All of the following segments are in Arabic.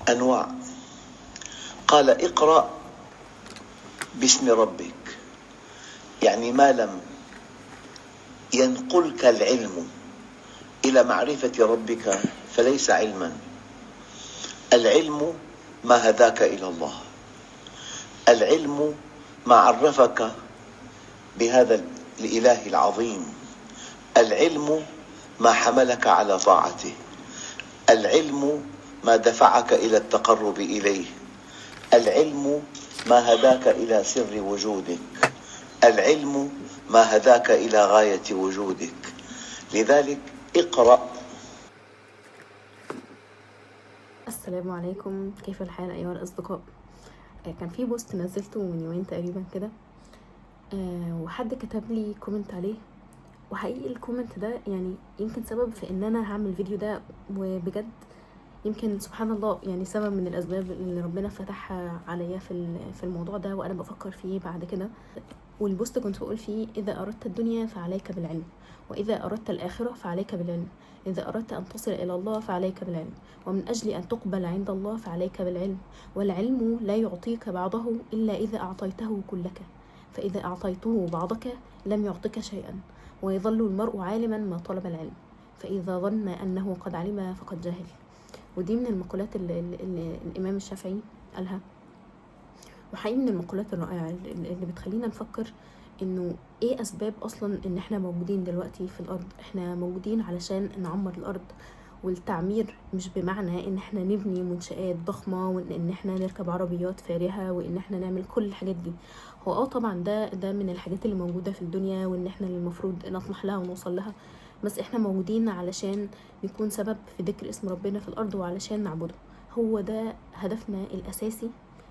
أنواع. قال اقرأ باسم ربك، يعني ما لم ينقلك العلم إلى معرفة ربك فليس علما. العلم ما هداك إلى الله، العلم ما عرفك بهذا الإله العظيم، العلم ما حملك على طاعته، العلم ما دفعك إلى التقرب إليه، العلم ما هداك إلى سر وجودك، العلم ما هداك إلى غاية وجودك. لذلك اقرأ. السلام عليكم، كيف الحال أيها الأصدقاء؟ كان في بوست نزلته من يومين تقريبا كده، وحد كتب لي كومنت عليه، وحقيقي الكومنت ده يعني يمكن سبب في ان انا هعمل الفيديو ده، وبجد يمكن سبحان الله يعني سبب من الاسباب اللي ربنا فتحها عليا في الموضوع ده، وانا بفكر فيه بعد كده. والبوست كنت بقول فيه: اذا اردت الدنيا فعليك بالعلم، واذا اردت الاخره فعليك بالعلم، اذا اردت ان تصل الى الله فعليك بالعلم، ومن اجل ان تقبل عند الله فعليك بالعلم، والعلم لا يعطيك بعضه الا اذا اعطيته كلك، فاذا اعطيته بعضك لم يعطك شيئا، ويظل المرء عالما ما طلب العلم، فاذا ظن انه قد علم فقد جهل. ودي من المقولات اللي الامام الشافعي قالها، وحقيقي من المقولات الرائعة اللي بتخلينا نفكر انه ايه اسباب اصلا ان احنا موجودين دلوقتي في الارض. احنا موجودين علشان نعمر الارض، والتعمير مش بمعنى ان احنا نبني منشآت ضخمة وان احنا نركب عربيات فارهة وان احنا نعمل كل الحاجات دي. هو طبعا ده من الحاجات اللي موجودة في الدنيا، وان احنا المفروض نطمح لها ونوصل لها، بس احنا موجودين علشان نكون سبب في ذكر اسم ربنا في الارض وعلشان نعبده. هو ده هدفنا الاساسي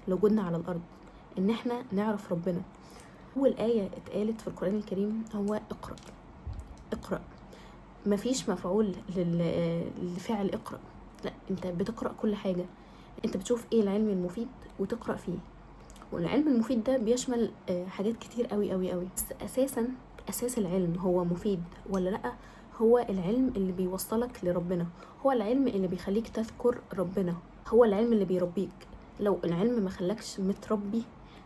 لوجودنا على الارض، ان احنا نعرف ربنا. اول آية اتقالت في القرآن الكريم هو اقرأ. اقرأ، مفيش مفعول لفعل اقرأ، لا، انت بتقرأ كل حاجة. انت بتشوف ايه العلم المفيد وتقرأ فيه، والعلم المفيد ده بيشمل حاجات كتير قوي قوي قوي، بس اساس العلم هو مفيد ولا لا؟ هو العلم اللي بيوصلك لربنا، هو العلم اللي بيخليك تذكر ربنا، هو العلم اللي بيربيك. لو العلم ما خلاكش متربي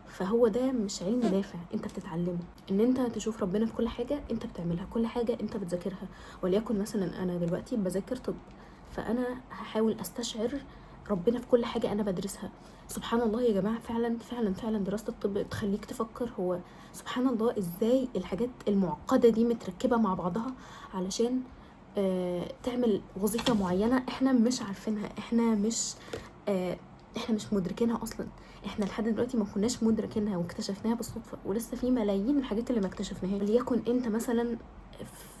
فهو ده مش علم نافع انت بتتعلمه. ان انت تشوف ربنا في كل حاجة انت بتعملها، كل حاجة انت بتذاكرها. وليكن مثلا انا دلوقتي بذاكر طب، فانا هحاول استشعر ربنا في كل حاجة انا بدرسها. سبحان الله يا جماعة، فعلا فعلا فعلا دراسة الطب بتخليك تفكر، هو سبحان الله ازاي الحاجات المعقدة دي متركبة مع بعضها علشان تعمل وظيفة معينة احنا مش عارفينها، احنا مش مدركينها اصلا. احنا لحد دلوقتي ما كناش مدركينها واكتشفناها بالصدفة، ولسه في ملايين الحاجات اللي ما اكتشفناهاش. ليكن انت مثلا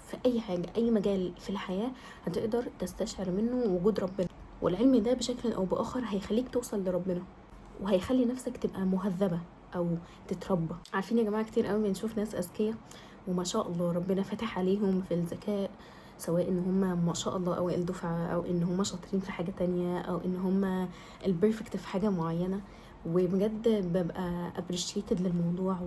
في اي حاجة، اي مجال في الحياة هتقدر تستشعر منه وجود ربنا، والعلم ده بشكل او باخر هيخليك توصل لربنا، وهيخلي نفسك تبقى مهذبة او تتربى. عارفين يا جماعة كتير قوي بنشوف ناس اذكياء وما شاء الله ربنا فتح عليهم في الذكاء، سواء ان هم ما شاء الله اوائل دفعة، او ان هم شاطرين في حاجة تانية، او ان هم البرفكت في حاجة معينة، وبجد ببقى appreciated للموضوع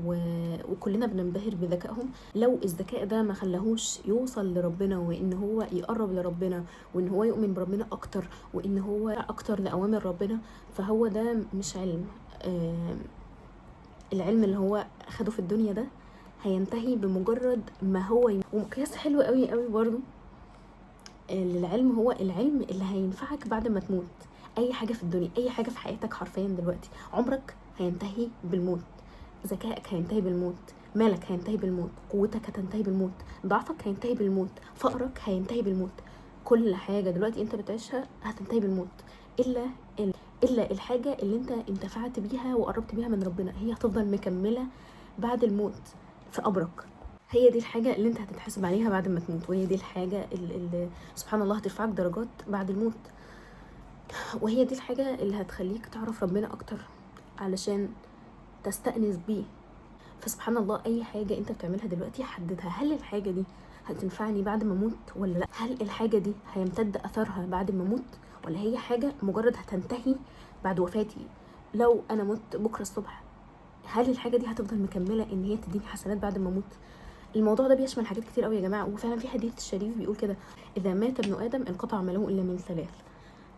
وكلنا بننبهر بذكائهم. لو الذكاء ده ما خلاهوش يوصل لربنا، وان هو يقرب لربنا، وان هو يؤمن بربنا اكتر، وان هو اكتر لأوامر ربنا، فهو ده مش علم. العلم اللي هو اخده في الدنيا ده هينتهي بمجرد ما هو ومقياس حلو قوي قوي برضو للعلم، هو العلم اللي هينفعك بعد ما تموت. اي حاجة في الدنيا، اي حاجة في حياتك حرفيا دلوقتي، عمرك هينتهي بالموت، ذكائك هينتهي بالموت، مالك هينتهي بالموت، قوتك هتنتهي بالموت، ضعفك هينتهي بالموت، فقرك هينتهي بالموت. كل حاجة دلوقتي انت بتعيشها هتنتهي بالموت، الا الحاجة اللي انت انتفعت بيها وقربت بيها من ربنا، هي هتفضل مكملة بعد الموت في قبرك. هي دي الحاجة اللي انت هتتحاسب عليها بعد ما تموت، وهي دي الحاجة اللي سبحان الله هترفعك درجات بعد الموت، وهي دي الحاجة اللي هتخليك تعرف ربنا اكتر علشان تستأنس بيه. فسبحان الله اي حاجة انت بتعملها دلوقتي حددها، هل الحاجة دي هتنفعني بعد ما اموت ولا لا؟ هل الحاجة دي هيمتد اثرها بعد ما اموت، ولا هي حاجة مجرد هتنتهي بعد وفاتي؟ لو انا مت بكرة الصبح، هل الحاجة دي هتفضل مكملة ان هي تديني حسنات بعد ما اموت؟ الموضوع ده بيشمل حاجات كتير قوي يا جماعة، وفعلا في حديث الشريف بيقول كده: اذا مات ابن ادم انقطع عمله الا من ثلاث: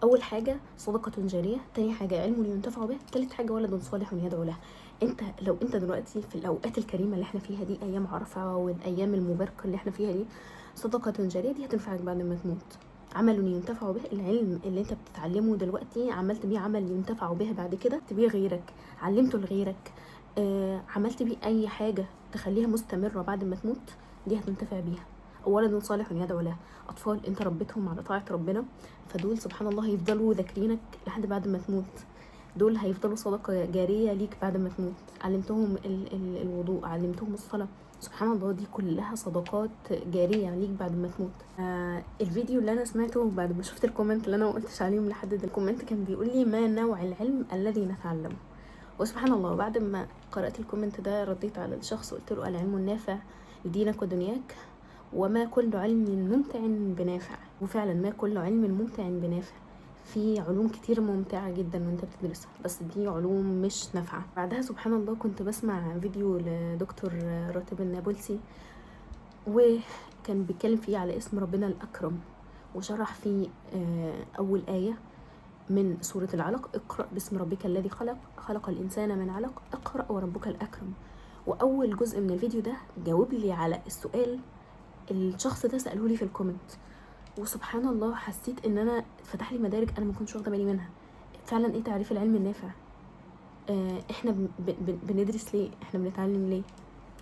اول حاجه صدقه جاريه، تاني حاجه علم ينتفع به، تالت حاجه ولد صالح يدعو له. انت لو انت دلوقتي في الاوقات الكريمه اللي احنا فيها دي، ايام عرفه والايام المباركه اللي احنا فيها دي، صدقه جاريه دي هتنفعك بعد ما تموت. عمل ينتفع به، العلم اللي انت بتتعلمه دلوقتي عملت بيه عمل ينتفع به بعد كده تبيه غيرك، علمته لغيرك، عملت بيه اي حاجه تخليها مستمره بعد ما تموت، دي هتنتفع بيها. ولد صالح يدعو له، اطفال انت ربيتهم على طاعه ربنا، فدول سبحان الله هيفضلوا ذاكرينك لحد بعد ما تموت، دول هيفضلوا صدقه جاريه ليك بعد ما تموت. علمتهم الوضوء، علمتهم الصلاه، سبحان الله دي كلها صدقات جاريه ليك بعد ما تموت. الفيديو اللي انا سمعته بعد ما شفت الكومنت اللي انا ما قلتش عليهم لحد ده، الكومنت كان بيقول لي ما نوع العلم الذي نتعلمه. وسبحان الله بعد ما قرأت الكومنت ده رديت على الشخص وقلت له العلم النافع لدينك ودنياك، وما كل علم ممتع بنافع. وفعلا ما كل علم ممتع بنافع، في علوم كتير ممتعة جدا وانت بتدرسها، بس دي علوم مش نافعة. بعدها سبحان الله كنت بسمع فيديو لدكتور راتب النابلسي، وكان بيتكلم فيه على اسم ربنا الأكرم، وشرح فيه أول آية من سورة العلق، اقرأ باسم ربك الذي خلق، خلق الإنسان من علق، اقرأ وربك الأكرم. وأول جزء من الفيديو ده جاوب لي على السؤال الشخص ده سأله لي في الكومنت، وسبحان الله حسيت ان انا فتح لي مدارك انا ما كنتش واخده بالي منها. فعلا ايه تعريف العلم النافع؟ احنا بندرس ليه؟ احنا بنتعلم ليه؟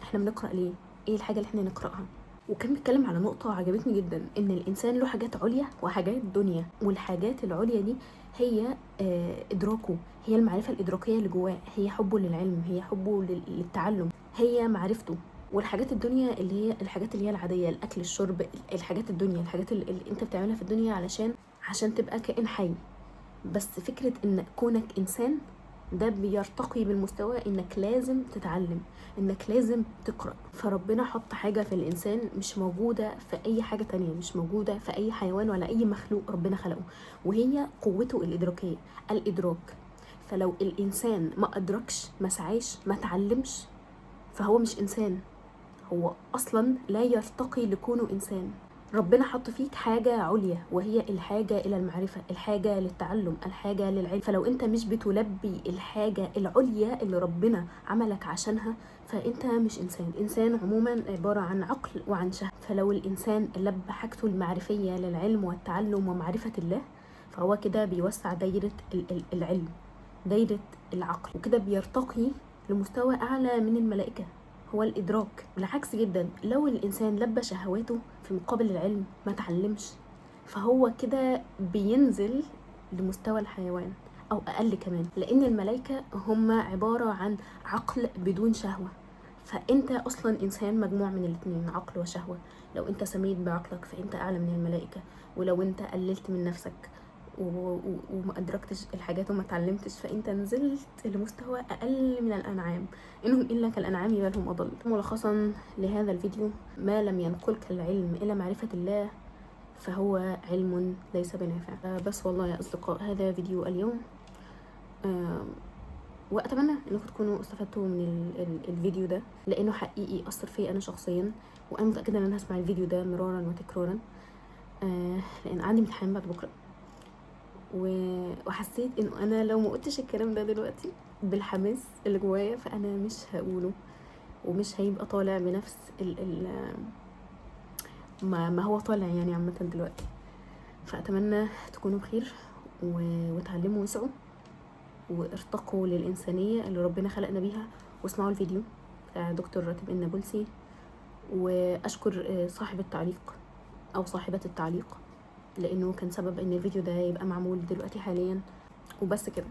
احنا بنقرأ ليه؟ ايه الحاجه اللي احنا نقرأها؟ وكان بيتكلم على نقطه عجبتني جدا، ان الانسان له حاجات عليا وحاجات دنيا، والحاجات العليا دي هي ادراكه، هي المعرفه الادراكيه اللي جواه، هي حبه للعلم، هي حبه للتعلم، هي معرفته. والحاجات الدنيا اللي هي الحاجات اللي هي العاديه، الاكل الشرب، الحاجات الدنيا، الحاجات اللي انت بتعملها في الدنيا عشان تبقى كائن حي. بس فكره ان كونك انسان ده بيرتقي بالمستوى انك لازم تتعلم، انك لازم تقرأ. فربنا حط حاجة في الانسان مش موجودة في اي حاجة تانية، مش موجودة في اي حيوان ولا اي مخلوق ربنا خلقه، وهي قوته الادراكية، الادراك. فلو الانسان ما ادركش، ما سعاش، ما تعلمش، فهو مش انسان، هو اصلا لا يرتقي لكونه انسان. ربنا حط فيك حاجة عليا، وهي الحاجة إلى المعرفة، الحاجة للتعلم، الحاجة للعلم. فلو أنت مش بتلبي الحاجة العليا اللي ربنا عملك عشانها، فأنت مش إنسان. إنسان عموما عبارة عن عقل وعن شهوة. فلو الإنسان لبى حاجته المعرفية للعلم والتعلم ومعرفة الله، فهو كده بيوسع دايرة العلم، دايرة العقل، وكده بيرتقي لمستوى أعلى من الملائكة، هو الإدراك. بالعكس جدا، لو الإنسان لبى شهواته في مقابل العلم ما تعلمش، فهو كده بينزل لمستوى الحيوان أو أقل كمان، لأن الملائكة هم عبارة عن عقل بدون شهوة. فأنت أصلا إنسان مجموع من الاتنين، عقل وشهوة. لو أنت سميت بعقلك فأنت أعلى من الملائكة، ولو أنت قللت من نفسك وما أدركتش الحاجات وما تعلمتش، فأنت نزلت لمستوى أقل من الأنعام، إنهم إلا كالأنعام بل هم أضل. ملخصا لهذا الفيديو، ما لم ينقلك العلم إلى معرفة الله فهو علم ليس بنافع. بس والله يا أصدقاء، هذا فيديو اليوم، وأتمنى إنكم تكونوا استفدتوا من الفيديو ده، لأنه حقيقي أثر فيا أنا شخصيا، وأنا متأكدة إن أنا هسمع الفيديو ده مرارا وتكرارا، لأن عندي امتحان بعد بكرة، وحسيت إنه أنا لو ما قلتش الكلام ده دلوقتي بالحماس اللي جوايا، فأنا مش هقوله، ومش هيبقى طالع بنفس ما هو طالع يعني عامة دلوقتي. فأتمنى تكونوا بخير وتعلموا وسعوا وارتقوا للإنسانية اللي ربنا خلقنا بيها. واسمعوا الفيديو بتاع دكتور راتب النابلسي، وأشكر صاحب التعليق أو صاحبة التعليق، لأنه كان سبب إن الفيديو ده يبقى معمول دلوقتي حاليا. وبس كده.